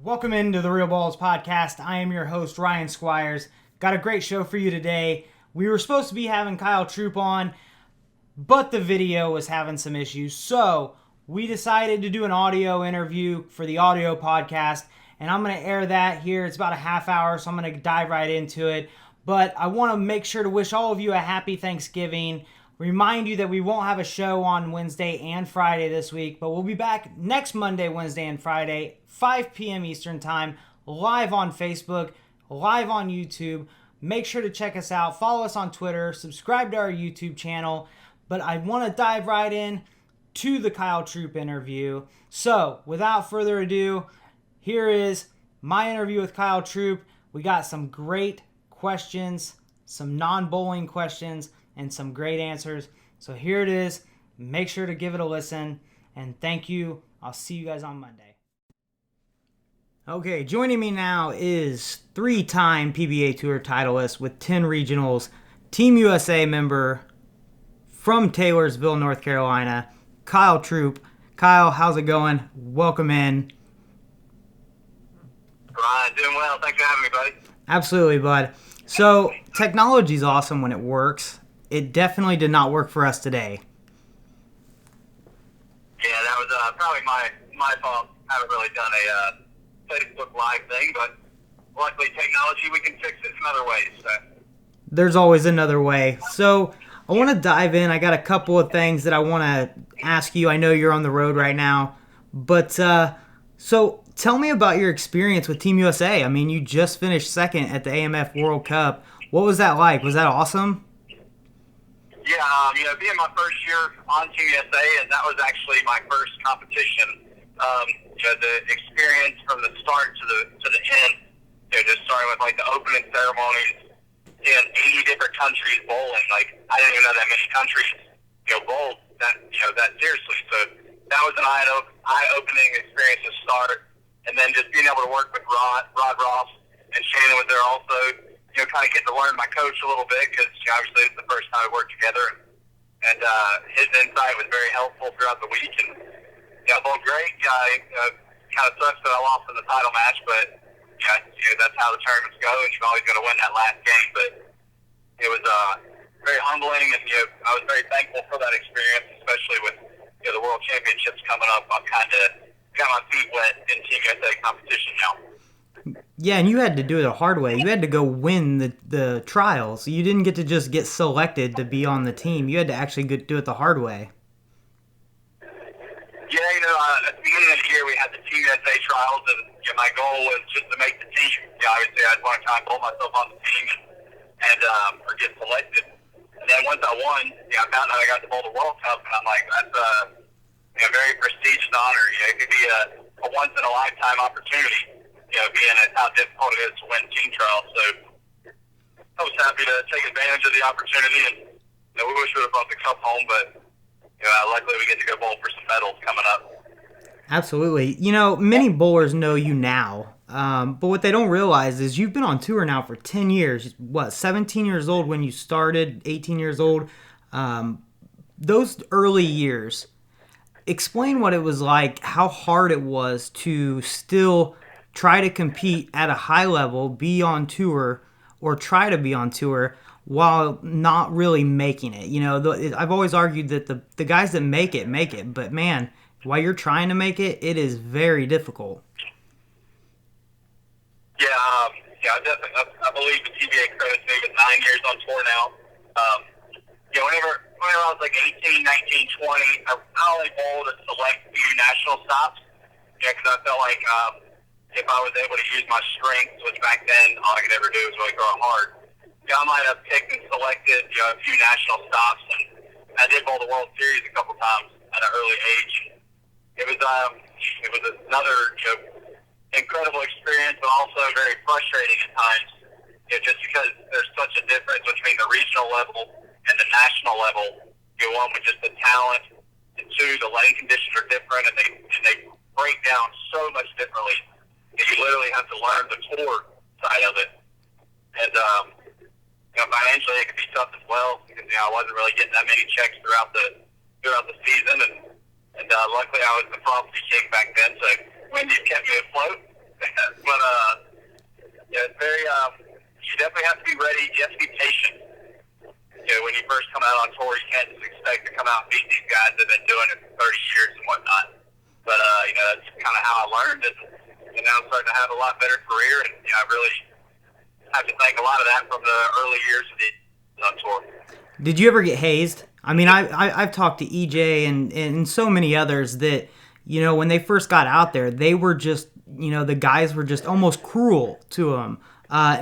Welcome into the Real Ballz podcast. I am your host, Ryan Squires. Got a great show for you today. We were supposed to be having Kyle Troup on, but the video was having some issues. So we decided to do an audio interview for the audio podcast, and I'm going to air that here. It's about a half hour, so I'm going to dive right into it. But I want to make sure to wish all of you a happy Thanksgiving. Remind you that we won't have a show on Wednesday and Friday this week, but we'll be back next Monday, Wednesday, and Friday, 5 p.m. Eastern Time, live on Facebook, live on YouTube. Make sure to check us out. Follow us on Twitter. Subscribe to our YouTube channel. But I want to dive right in to the Kyle Troup interview. So, without further ado, here is my interview with Kyle Troup. We got some great questions, some non-bowling questions, and some great answers. So here it is. Make sure to give it a listen. And thank you. I'll see you guys on Monday. Okay, joining me now is three-time PBA Tour titleist with 10 regionals, Team USA member from Taylorsville, North Carolina, Kyle Troup. Kyle, how's it going? Welcome in. Ryan, doing well. Thanks for having me, buddy. Absolutely, bud. So, technology's awesome when it works. It definitely did not work for us today. Yeah, that was probably my fault. I haven't really done a Facebook Live thing, but luckily technology, we can fix it in other ways. So. There's always another way. So I want to dive in. I got a couple of things that I want to ask you. I know you're on the road right now, but so tell me about your experience with Team USA. I mean, you just finished second at the AMF World Cup. What was that like? Was that awesome? Yeah, being my first year on Team USA, and that was actually my first competition. The experience from the start to the end, just starting with like the opening ceremonies in 80 different countries bowling. Like I didn't even know that many countries, bowled that seriously. So that was an eye-opening experience to start, and then just being able to work with Rod Ross and Shannon was there also. Kind of getting to learn my coach a little bit because obviously it's the first time we worked together, and his insight was very helpful throughout the week. And bowled great. Kind of sucks that I lost in the title match, but that's how the tournaments go, and you've always got to win that last game. But it was very humbling, and I was very thankful for that experience, especially with the World Championships coming up. I'm kind of got my feet wet in Team USA competition now. Yeah, and you had to do it the hard way. You had to go win the trials. You didn't get to just get selected to be on the team. You had to actually do it the hard way. Yeah, at the beginning of the year, we had the Team USA trials, and my goal was just to make the team. Obviously, I'd want to try and pull myself on the team and or get selected. And then once I won, I found out I got to bowl the World Cup, and I'm like, that's a very prestigious honor. It could be a once-in-a-lifetime opportunity. Being as how difficult it is to win team trials. So I was happy to take advantage of the opportunity, and we wish we would have brought the cup home, but luckily we get to go bowl for some medals coming up. Absolutely. Many bowlers know you now, but what they don't realize is you've been on tour now for 10 years. 17 years old when you started, 18 years old. Those early years, explain what it was like, how hard it was to still try to compete at a high level, be on tour, or try to be on tour while not really making it. I've always argued that the guys that make it, but man, while you're trying to make it, it is very difficult. I believe the TBA credits me with 9 years on tour now. Whenever I was like 18, 19, 20, I only bowled a select few national stops, because I felt like if I was able to use my strength, which back then all I could ever do was really throw hard, I might have picked and selected a few national stops, and I did bowl the World Series a couple times at an early age. It was another incredible experience, but also very frustrating at times, just because there's such a difference between the regional level and the national level. One with just the talent, and two, the laying conditions are different, and they break down so much differently. You literally have to learn the tour side of it. And, financially it could be tough as well because, I wasn't really getting that many checks throughout the season. And luckily I was the property king back then, so Wendy kept me afloat. you have to be patient. When you first come out on tour, you can't just expect to come out and beat these guys that have been doing it for 30 years and whatnot. But, that's kind of how I learned it. And now I'm starting to have a lot better career, and I really have to thank a lot of that from the early years of the on tour. Did you ever get hazed? I mean, I've talked to EJ and so many others that, when they first got out there, they were just, the guys were just almost cruel to them.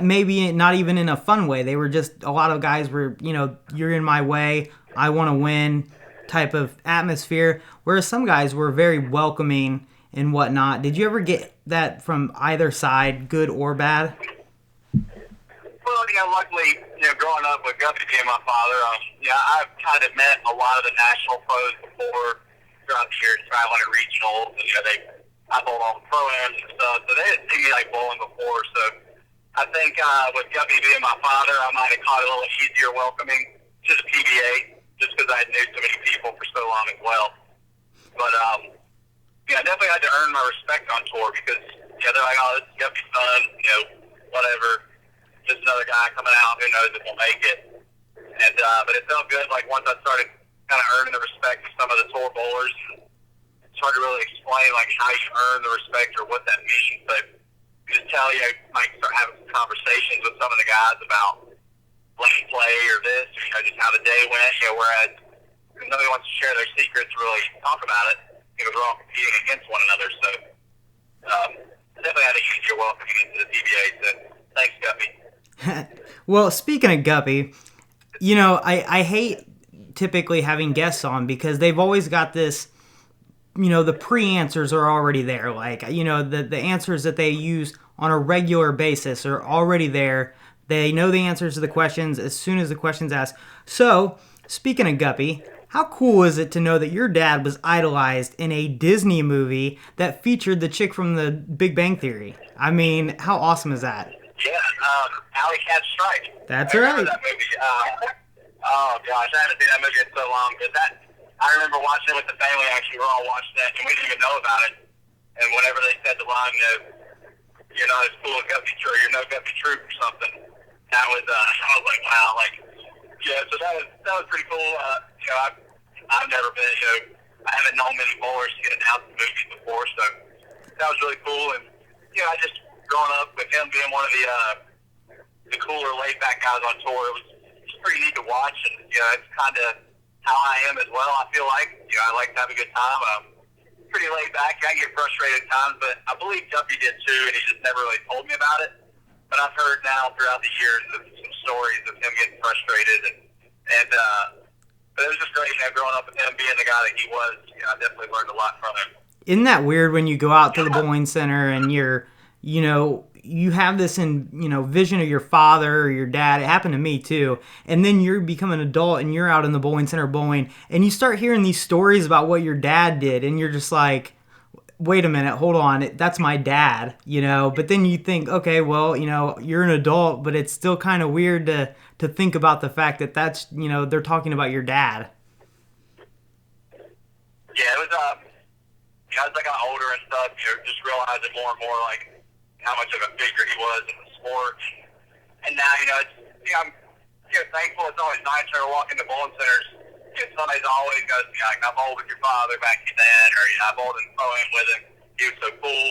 Maybe not even in a fun way. They were just, a lot of guys were, you're in my way, I want to win type of atmosphere. Whereas some guys were very welcoming and whatnot. Did you ever get that from either side, good or bad? Well, luckily, growing up with Guppy being my father, I've kind of met a lot of the national pros before throughout the years, traveling at regionals, and I bowled all the pro-ams and stuff, so they didn't see me like bowling before. So I think with Guppy being my father, I might have caught a little easier welcoming to the PBA, just because I knew so many people for so long as well. But I definitely had to earn my respect on tour because they're like, oh, this is Guppy's son, whatever. Just another guy coming out who knows if we'll make it. And but it felt good. Like once I started kind of earning the respect of some of the tour bowlers, it's hard to really explain like how you earn the respect or what that means. But you just tell you might start having some conversations with some of the guys about lane play or this, or just how the day went. Whereas nobody wants to share their secrets, really talk about it. We're all competing against one another. So definitely had a easier welcoming into the PBA. So thanks, Guppy. Well, speaking of Guppy, I hate typically having guests on because they've always got this, the pre-answers are already there. Like, the answers that they use on a regular basis are already there. They know the answers to the questions as soon as the question's asked. So, speaking of Guppy, how cool is it to know that your dad was idolized in a Disney movie that featured the chick from the Big Bang Theory? I mean, how awesome is that? Yeah, Alley Cat Strike. That's I right. remember that movie. Oh gosh, I haven't seen that movie in so long. But I remember watching it with the family. Actually, we were all watching that, and we didn't even know about it. And whenever they said the line, you're not as cool as Guppy Troup, you're no Guppy Troup or something. That was, I was like, wow, like, yeah. So that was pretty cool. I've never been, I haven't known many bowlers to get announced in movies before, so that was really cool. And I just growing up with him being one of the cooler, laid-back guys on tour, it was pretty neat to watch, and it's kind of how I am as well. I feel like I like to have a good time. I'm pretty laid back. I get frustrated at times, but I believe Guppy did too, and he just never really told me about it. But I've heard now throughout the years of some stories of him getting frustrated, and but it was just great, growing up with him being the guy that he was. I definitely learned a lot from him. Isn't that weird when you go out to the bowling center and you have this vision of your father or your dad? It happened to me too. And then you become an adult and you're out in the bowling center bowling and you start hearing these stories about what your dad did, and you're just like, wait a minute, hold on, that's my dad, But then you think, okay, well, you're an adult, but it's still kind of weird to think about the fact that that's, they're talking about your dad. Yeah, it was, as I got older and stuff, just realizing more and more, like, how much of a figure he was in the sport. And now, I'm thankful. It's always nice to walk into bowling centers. Somebody's always goes to me, like, I bowled with your father back then, or, I bowled in pro-am with him. He was so cool.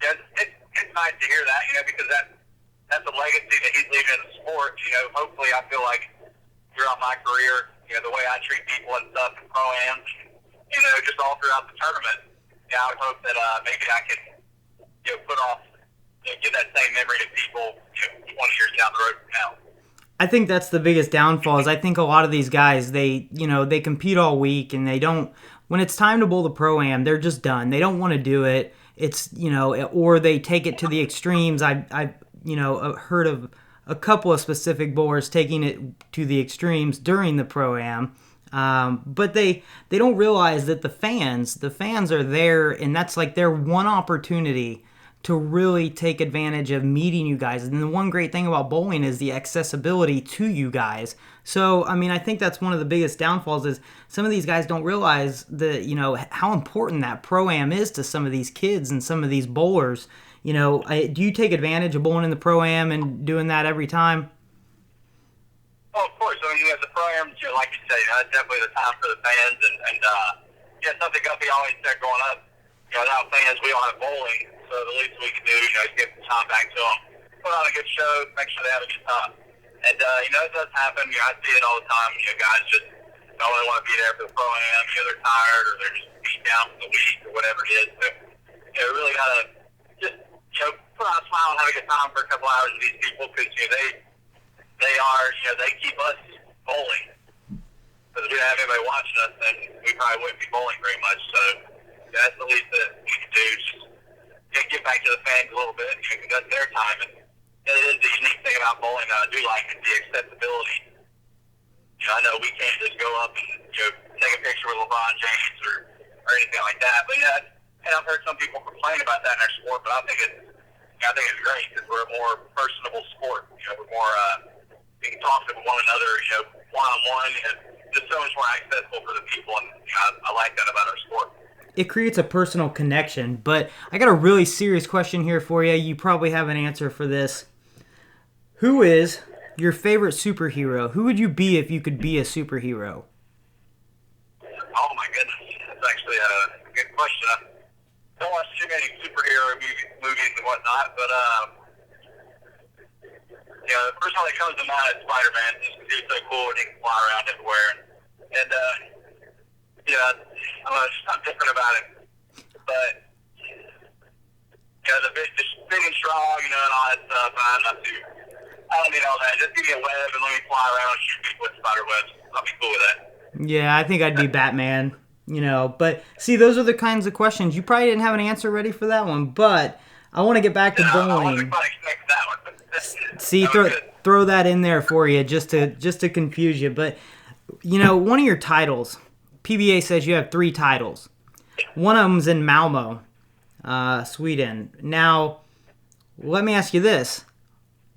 It's nice to hear that, because that's a legacy that he's leaving in the sport. Hopefully I feel like throughout my career, the way I treat people and stuff in pro-am, just all throughout the tournament, I would hope that maybe I can, put off, give that same memory to people 20 years down the road from now. I think that's the biggest downfall. Is I think a lot of these guys, they compete all week and they don't. When it's time to bowl the pro-am, they're just done. They don't want to do it. It's or they take it to the extremes. I've heard of a couple of specific bowlers taking it to the extremes during the pro-am. But they don't realize that the fans are there, and that's like their one opportunity to really take advantage of meeting you guys. And the one great thing about bowling is the accessibility to you guys. So, I think that's one of the biggest downfalls is some of these guys don't realize that, how important that pro-am is to some of these kids and some of these bowlers. Do you take advantage of bowling in the pro-am and doing that every time? it's definitely the time for the fans, and something Guppy always said growing up, without fans, we don't have bowling, so the least we can do, is give the time back to them, put on a good show, make sure they have a good time. And, it does happen. I see it all the time. Guys just don't really want to be there for the pro-am. They're tired or they're just beat down from the week or whatever it is. So, we really got to just, put on a smile and have a good time for a couple hours with these people because, they are, they keep us bowling. Because if we didn't have anybody watching us, then we probably wouldn't be bowling very much. So, that's the least that we can do. Just get back to the fans a little bit because that's their time. And it is the unique thing about bowling that I do like is the accessibility. I know we can't just go up and take a picture with LeBron James or anything like that. But and I've heard some people complain about that in our sport, but I think it's great because we're a more personable sport. We're more we can talk to one another, one on one, and just so much more accessible for the people. And I like that about our sport. It creates a personal connection. But I got a really serious question here for you. You probably have an answer for this. Who is your favorite superhero? Who would you be if you could be a superhero? Oh my goodness, that's actually a good question. I don't watch too many superhero movies and whatnot, but the first one that comes to mind is Spider-Man, just because he's so cool and he can fly around everywhere. And I'm different about it, but just big and strong, and all that stuff. I don't need all that. Just give me a web and let me fly around and shoot people with spider webs. I'll be cool with that. Yeah, I think I'd be Batman, But, see, those are the kinds of questions. You probably didn't have an answer ready for that one, but I want to get back to bowling. I wasn't quite expecting that one. See, throw that in there for you just to confuse you. But, one of your titles, PBA says you have 3 titles. One of them's in Malmo, Sweden. Now, let me ask you this.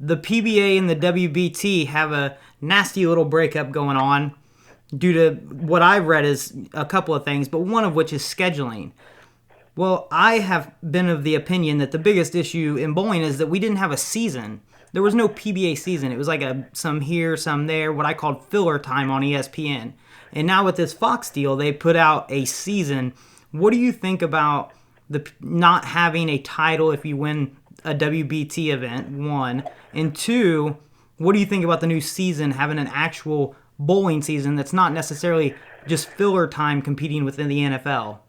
The PBA and the WBT have a nasty little breakup going on due to what I've read is a couple of things, but one of which is scheduling. Well, I have been of the opinion that the biggest issue in bowling is that we didn't have a season. There was no PBA season. It was like some here, some there, what I called filler time on ESPN. And now with this Fox deal, they put out a season. What do you think about the not having a title if you win a WBT event, 1, and 2, what do you think about the new season having an actual bowling season that's not necessarily just filler time competing within the NFL?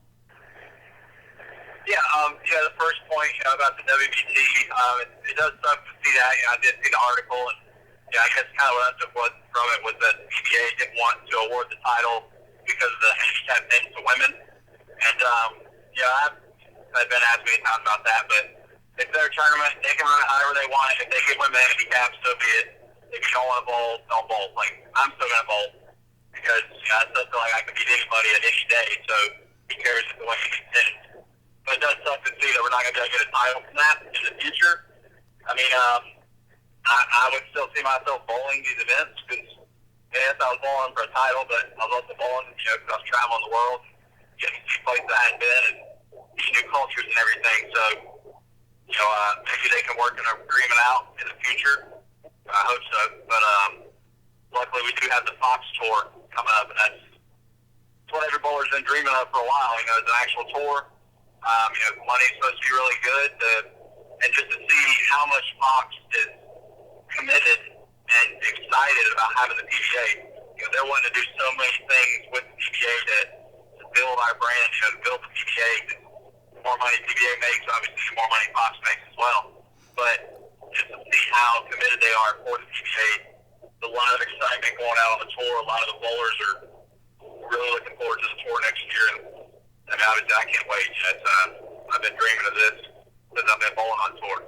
The first point about the WBT, it does suck to see that. I did see the article, and I guess kind of what I took from it was that the PBA didn't want to award the title because of the handicap thing to women. And I've been asked many times about that, but it's their tournament. They can run it however they want. If they get women handicaps, so be it. If you don't want to bowl, don't bowl. Like, I'm still going to bowl because I still feel like I can beat anybody at any day, so who cares if the way you contend. But it does suck to see that we're not going to be able to get a title from that in the future. I mean, I would still see myself bowling these events because, yes, I was bowling for a title, but I was also bowling, because I was traveling the world, getting to see places I hadn't been and these new cultures and everything. So, maybe they can work an agreement out in the future. I hope so. But luckily we do have the Fox tour coming up, and that's what every bowler's been dreaming of for a while. It's an actual tour. The money's supposed to be really good. And just to see how much Fox is committed and excited about having the PBA. They're wanting to do so many things with the PBA to build our brand, to build the PBA. The more money PBA makes, obviously, the more money Fox makes as well. But just to see how committed they are for the PBA, a lot of excitement going out on the tour. A lot of the bowlers are really looking forward to the tour next year. And obviously, I can't wait. I've been dreaming of this since I've been bowling on tour.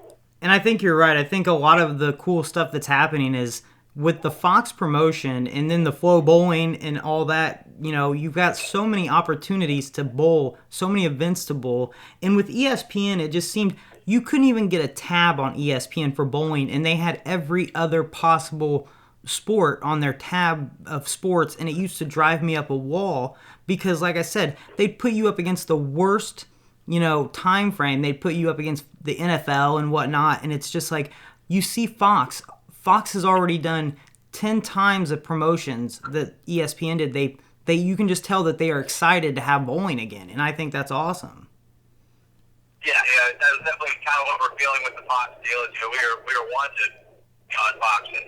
And I think you're right. I think a lot of the cool stuff that's happening is with the Fox promotion and then the flow bowling and all that, you've got so many opportunities to bowl, so many events to bowl. And with ESPN, it just seemed you couldn't even get a tab on ESPN for bowling, and they had every other possible sport on their tab of sports, and it used to drive me up a wall because, like I said, they'd put you up against the worst, time frame. They'd put you up against the NFL and whatnot, and it's just like you see Fox. Fox has already done 10 times the promotions that ESPN did. They you can just tell that they are excited to have bowling again, and I think that's awesome. Yeah, that was definitely kind of what we're feeling with the Fox deal. Is, we were wanted on Fox, and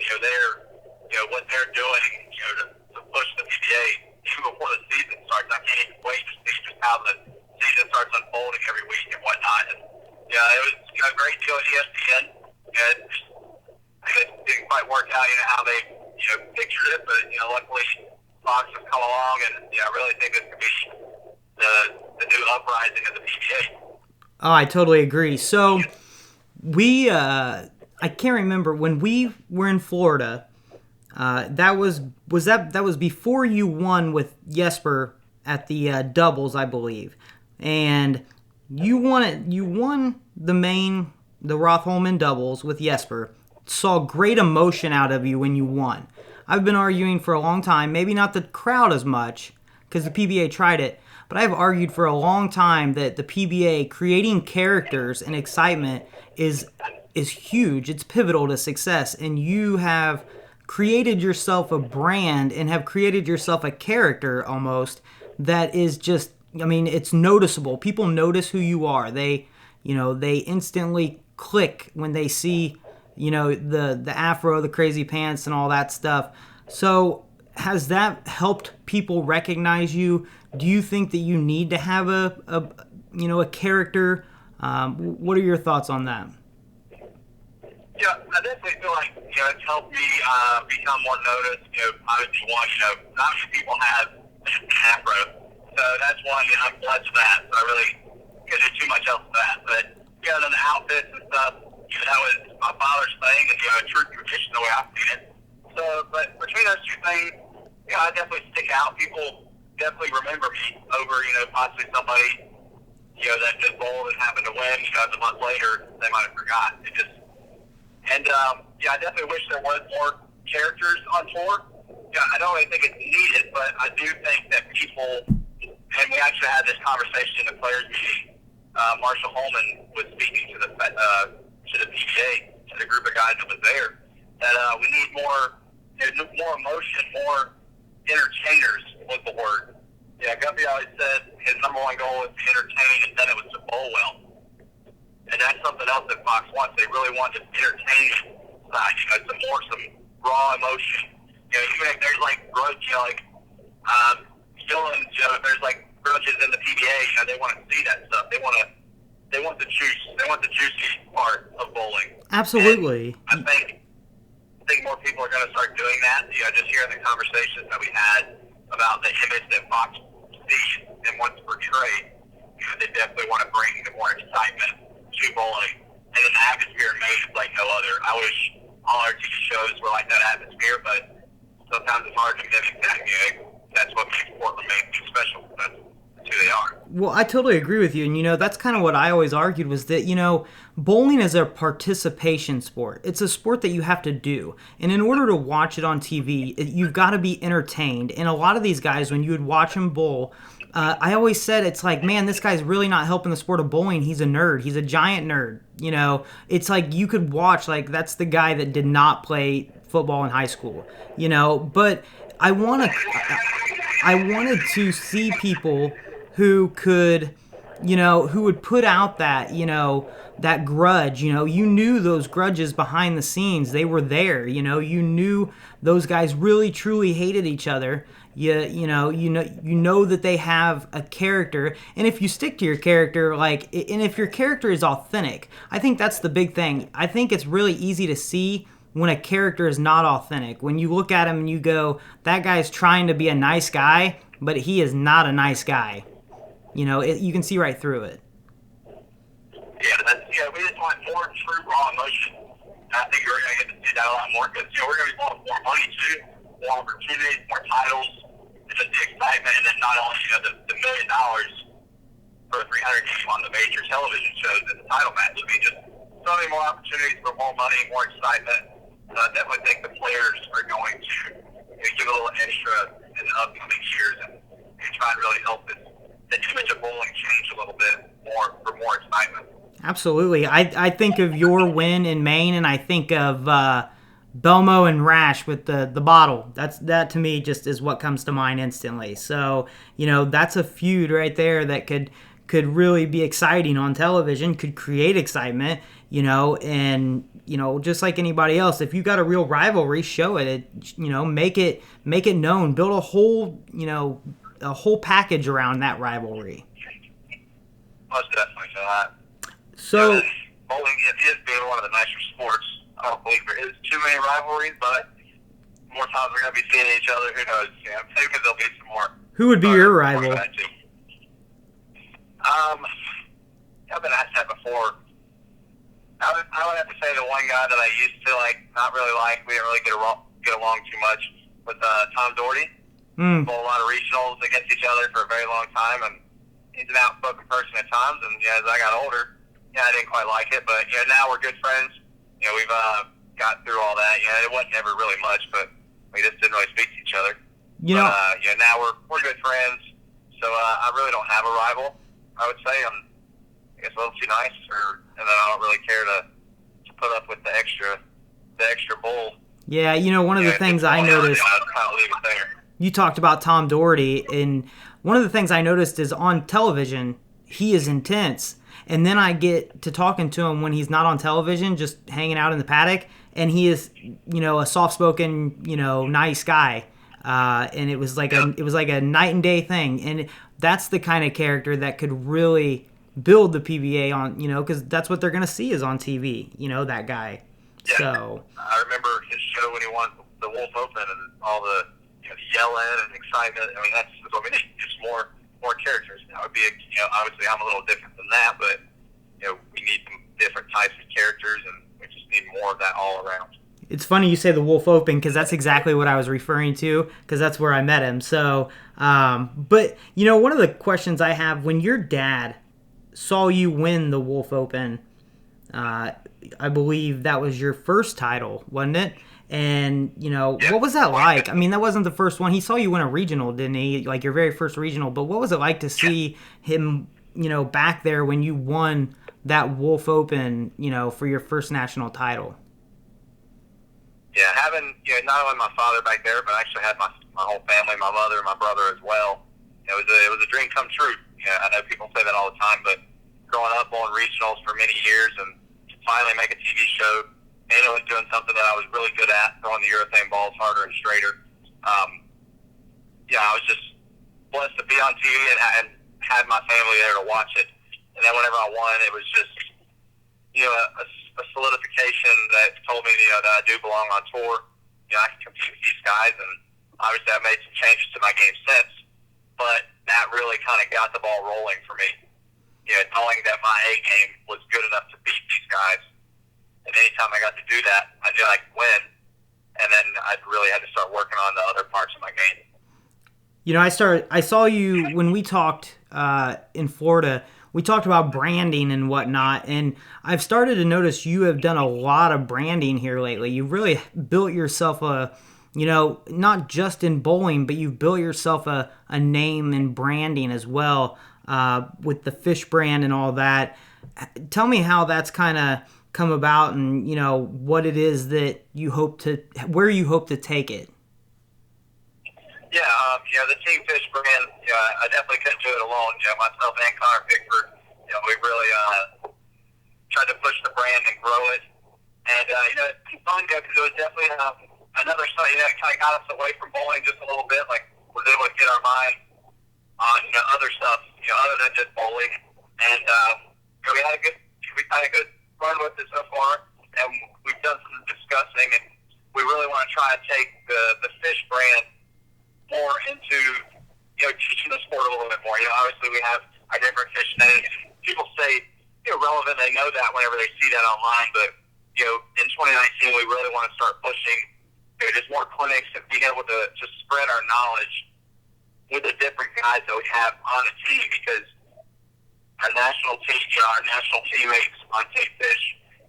what they're doing, to push the PBA even before the season starts. I can't even wait to see just how the season starts unfolding every week and whatnot. And it was a great deal at ESPN, and it didn't quite work out, how they pictured it, but luckily Fox has come along, and I really think this could be the new uprising of the PBA. Oh, I totally agree. So we, I can't remember when we were in Florida. That was before you won with Jesper at the doubles, I believe, and you won the Roth-Holman doubles with Jesper. Saw great emotion out of you when you won. I've been arguing for a long time, maybe not the crowd as much because the PBA tried it, but I've argued for a long time that the PBA creating characters and excitement is huge. It's pivotal to success, and you have created yourself a brand and have created yourself a character almost that is just, it's noticeable. People notice who you are. They instantly click when they see, the afro, the crazy pants, and all that stuff. So has that helped people recognize you? Do you think that you need to have a character? What are your thoughts on that? Yeah, I definitely feel like it's helped me become more noticed. Obviously, not many people have an afro, so that's one. I'm blessed for that. So I really couldn't do too much else for that. But then the outfits and stuff, that was my father's thing, and a true tradition the way I've seen it. So, but between those two things, I definitely stick out. People definitely remember me over possibly somebody that just bowled and happened to win. A month later, they might have forgot. I definitely wish there was more characters on tour. I don't really think it's needed, but I do think that people, and we actually had this conversation in the players meeting. Marshall Holman was speaking to the PBA, to the group of guys that was there, that we need more emotion, more entertainers was the word. Guppy always said his number one goal was to entertain, and then it was to bowl well. And that's something else that Fox wants. They really want this entertainment side, some raw emotion. Even if there's grudge, feelings, if there's grudges in the PBA, they want to see that stuff. They want the juice. They want the juicy part of bowling. Absolutely. And I think more people are going to start doing that. Just hearing the conversations that we had about the image that Fox sees and wants to portray, they definitely want to bring more excitement to bowling, and then the atmosphere made is like no other. I wish all our TV shows were like that atmosphere, but sometimes it's hard to mimic that. That's what makes Portland special. That's who they are. Well, I totally agree with you, and that's kind of what I always argued was that bowling is a participation sport. It's a sport that you have to do, and in order to watch it on TV, you've got to be entertained. And a lot of these guys, when you would watch them bowl, I always said it's like, man, this guy's really not helping the sport of bowling. He's a nerd. He's a giant nerd. It's like you could watch, that's the guy that did not play football in high school. But I wanted to see people who could, who would put out that, that grudge. You knew those grudges behind the scenes. They were there. You knew those guys really truly hated each other. You know that they have a character, and if you stick to your character, and if your character is authentic, I think that's the big thing. I think it's really easy to see when a character is not authentic. When you look at him and you go, that guy's trying to be a nice guy, but he is not a nice guy. You can see right through it. We just want more true raw emotion. And I think we're going to get to see that a lot more because we're going to be pulling more money too, more opportunities, more titles. It's just the excitement, and then not only the $1 million for 300 games on the major television shows and the title match. Just so many more opportunities for more money, more excitement. I definitely think the players are going to give a little extra in the upcoming years and try and really help the image of bowling change a little bit more for more excitement. Absolutely. I think of your win in Maine, and I think of Belmo and Rash with the bottle. That to me just is what comes to mind instantly. So, that's a feud right there that could really be exciting on television, could create excitement, and just like anybody else, if you got a real rivalry, show it, make it known, build a whole package around that rivalry. Most definitely. So bowling is being one of the nicer sports. I don't believe there is too many rivalries, but more times we're going to be seeing each other. Who knows? Maybe there'll be some more. Who would be your rival? I've been asked that before. I would have to say the one guy that I used to not really like. We didn't really get along too much with Tom Doherty. Bowl a lot of regionals against each other for a very long time, and he's an outspoken person at times. And as I got older, I didn't quite like it. But now we're good friends. We've got through all that. It wasn't ever really much, but we just didn't really speak to each other. Now we're good friends. So I really don't have a rival. I would say I guess a little too nice, and then I don't really care to put up with the extra bowl. Yeah, one of the things I noticed. I'll leave it there. You talked about Tom Doherty, and one of the things I noticed is on television he is intense, and then I get to talking to him when he's not on television, just hanging out in the paddock, and he is a soft-spoken nice guy. And it was like a night and day thing, and that's the kind of character that could really build the PBA on, because that's what they're going to see is on TV, that guy. Yeah. So I remember his show when he won the Wolf Open and all the the yelling and excitement. I mean, that's just more characters. That would be obviously I'm a little different than that, but we need some different types of characters, and we just need more of that all around. It's funny you say the Wolf Open, because that's exactly what I was referring to, because that's where I met him. So, but, one of the questions I have, when your dad saw you win the Wolf Open, I believe that was your first title, wasn't it? And, what was that like? I mean, that wasn't the first one. He saw you win a regional, didn't he? Like your very first regional. But what was it like to see him, back there when you won that Wolf Open, for your first national title? Yeah, having not only my father back there, but I actually had my whole family, my mother, and my brother as well. It was a dream come true. I know people say that all the time, but growing up on regionals for many years and to finally make a TV show, and it was doing something that I was really good at, throwing the urethane balls harder and straighter. I was just blessed to be on TV and had my family there to watch it. And then whenever I won, it was just a solidification that told me that I do belong on tour. I can compete with these guys, and obviously I've made some changes to my game since, but that really kind of got the ball rolling for me. Knowing that my A game was good enough to beat these guys, and anytime I got to do that, I knew I could win, and then I really had to start working on the other parts of my game. I saw you when we talked in Florida. We talked about branding and whatnot, and I've started to notice you have done a lot of branding here lately. You've really built yourself not just in bowling, but you've built yourself a name in branding as well, with the fish brand and all that. Tell me how that's kind of come about, and what it is that where you hope to take it. The Team Fish brand, I definitely couldn't do it alone. Myself and Connor Pickford, we really tried to push the brand and grow it. And, it's fun because it was definitely another side, it kind of got us away from bowling just a little bit. Like, we were able to get our mind on, other stuff, other than just bowling. And, we had a good run with it so far. And we've done some discussing, and we really want to try and take the fish brand more into, teaching the sport a little bit more. Obviously we have our different fish names. People say, relevant, they know that whenever they see that online, but, in 2019 we really want to start pushing, just more clinics and being able to spread our knowledge with the different guys that we have on the team, because our national team, our national teammates on Team Fish,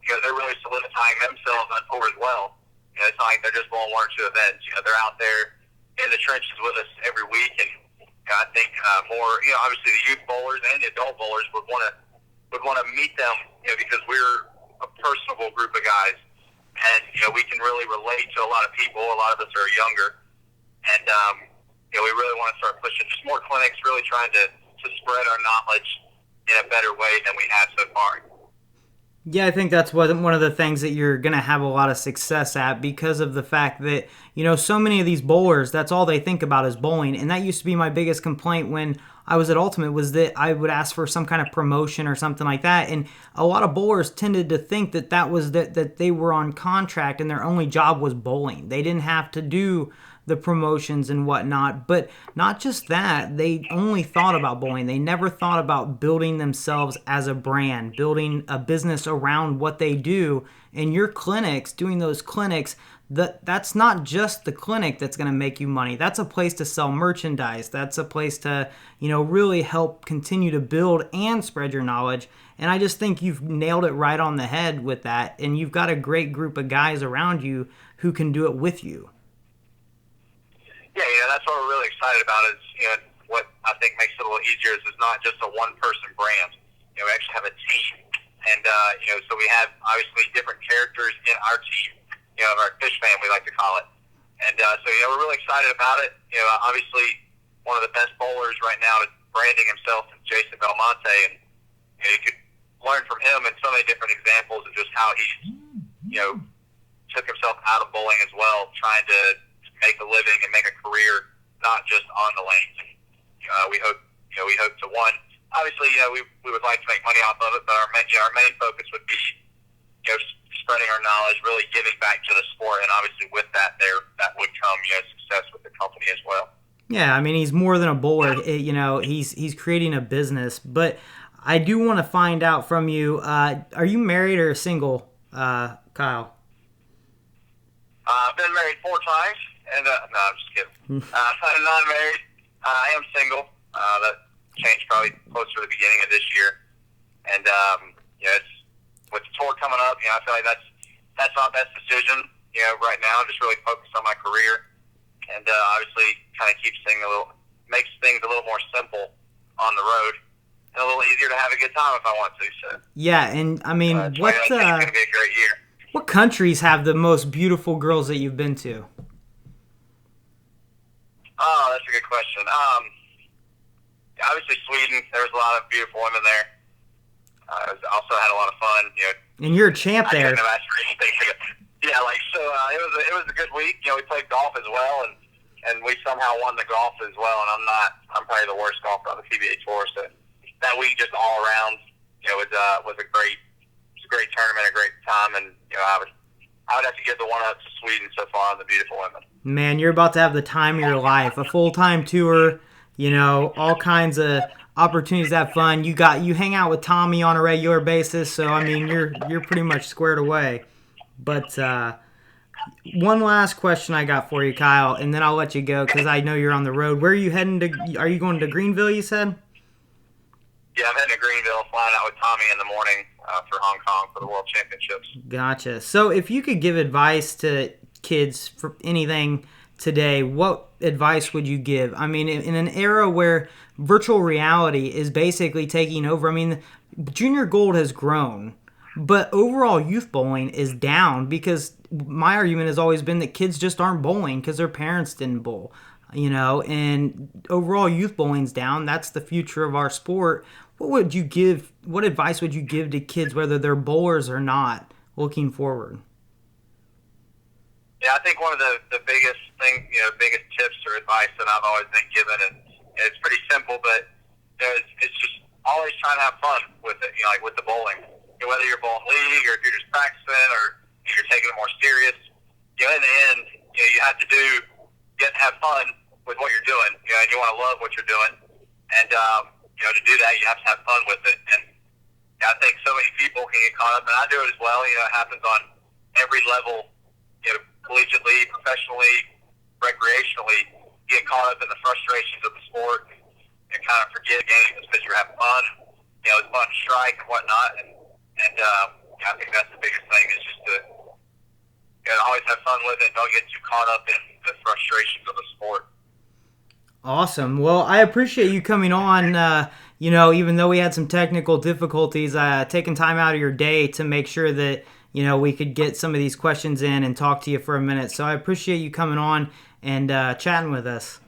they're really solidifying themselves on tour as well. It's not like they're just bowling one or two events. They're out there in the trenches with us every week, and I think more, obviously the youth bowlers and the adult bowlers would want to meet them, because we're a personable group of guys, and we can really relate to a lot of people. A lot of us are younger, and we really want to start pushing just more clinics, really trying to spread our knowledge in a better way than we have so far. Yeah, I think that's one of the things that you're going to have a lot of success at, because of the fact that, so many of these bowlers, that's all they think about is bowling. And that used to be my biggest complaint when I was at Ultimate, was that I would ask for some kind of promotion or something like that. And a lot of bowlers tended to think that they were on contract and their only job was bowling. They didn't have to do the promotions and whatnot. But not just that, they only thought about bowling. They never thought about building themselves as a brand, building a business around what they do. And your clinics, doing those clinics, that's not just the clinic that's going to make you money. That's a place to sell merchandise. That's a place to, really help continue to build and spread your knowledge. And I just think you've nailed it right on the head with that. And you've got a great group of guys around you who can do it with you. Yeah, that's what we're really excited about is, what I think makes it a little easier is it's not just a one-person brand. We actually have a team. And, so we have, obviously, different characters in our team, of our fish family, we like to call it. And so, we're really excited about it. Obviously, one of the best bowlers right now is branding himself as Jason Belmonte. And, you could learn from him and so many different examples of just how he's, took himself out of bowling as well, trying to make a living and make a career, not just on the lanes. We hope to obviously, we would like to make money off of it, but our main focus would be, spreading our knowledge, really giving back to the sport, and obviously with that, that would come, success with the company as well. Yeah, I mean, he's more than a bowler. He's creating a business. But I do want to find out from you, are you married or single, Kyle? I've been married 4 times. And no, I'm just kidding. I'm not married. I am single. That changed probably closer to the beginning of this year. And it's with the tour coming up. I feel like that's my best decision. Right now, just really focus on my career, and obviously, kind of makes things a little more simple on the road, and a little easier to have a good time if I want to. So yeah, and I mean, it's going to be a great year. What countries have the most beautiful girls that you've been to? Oh, that's a good question. Obviously Sweden. There's a lot of beautiful women there. I also had a lot of fun. And you're a champ there. I couldn't have asked for anything. Yeah, it was a good week. We played golf as well, and we somehow won the golf as well. And I'm probably the worst golfer on the PBA tour. So that week, just all around, was a great tournament, a great time, and I would have to give the one up to Sweden so far on the beautiful women. Man, you're about to have the time of your life. A full-time tour, all kinds of opportunities to have fun. You hang out with Tommy on a regular basis, so I mean you're pretty much squared away. But one last question I got for you, Kyle, and then I'll let you go because I know you're on the road. Where are you heading to? Are you going to Greenville, you said? Yeah, I'm heading to Greenville, flying out with Tommy in the morning for Hong Kong for the World Championships. Gotcha. So if you could give advice to kids for anything today, what advice would you give? I mean, in an era where virtual reality is basically taking over, I mean, junior gold has grown, but overall youth bowling is down because my argument has always been that kids just aren't bowling because their parents didn't bowl, and overall youth bowling's down. That's the future of our sport. What advice would you give to kids, whether they're bowlers or not, looking forward? Yeah, I think one of the biggest thing, biggest tips or advice that I've always been given, and it's pretty simple, but it's just always trying to have fun with it, like with the bowling. Whether you're bowling league or if you're just practicing or if you're taking it more serious, in the end, you have to have fun with what you're doing, and you want to love what you're doing. And, to do that, you have to have fun with it. And I think so many people can get caught up, and I do it as well. It happens on every level, collegiately, professionally, recreationally. You get caught up in the frustrations of the sport and kind of forget games because you're having fun. It's fun to strike and whatnot. And I think that's the biggest thing is just to always have fun with it. Don't get too caught up in the frustrations of the sport. Awesome. Well, I appreciate you coming on, even though we had some technical difficulties, taking time out of your day to make sure that, we could get some of these questions in and talk to you for a minute. So I appreciate you coming on and chatting with us.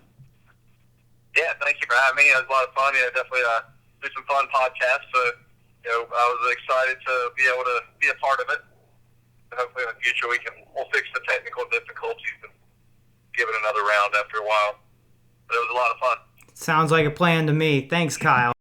Yeah, thank you for having me. It was a lot of fun. Definitely do some fun podcasts. So, I was excited to be able to be a part of it. And hopefully in the future we'll fix the technical difficulties and give it another round after a while. But it was a lot of fun. Sounds like a plan to me. Thanks, Kyle.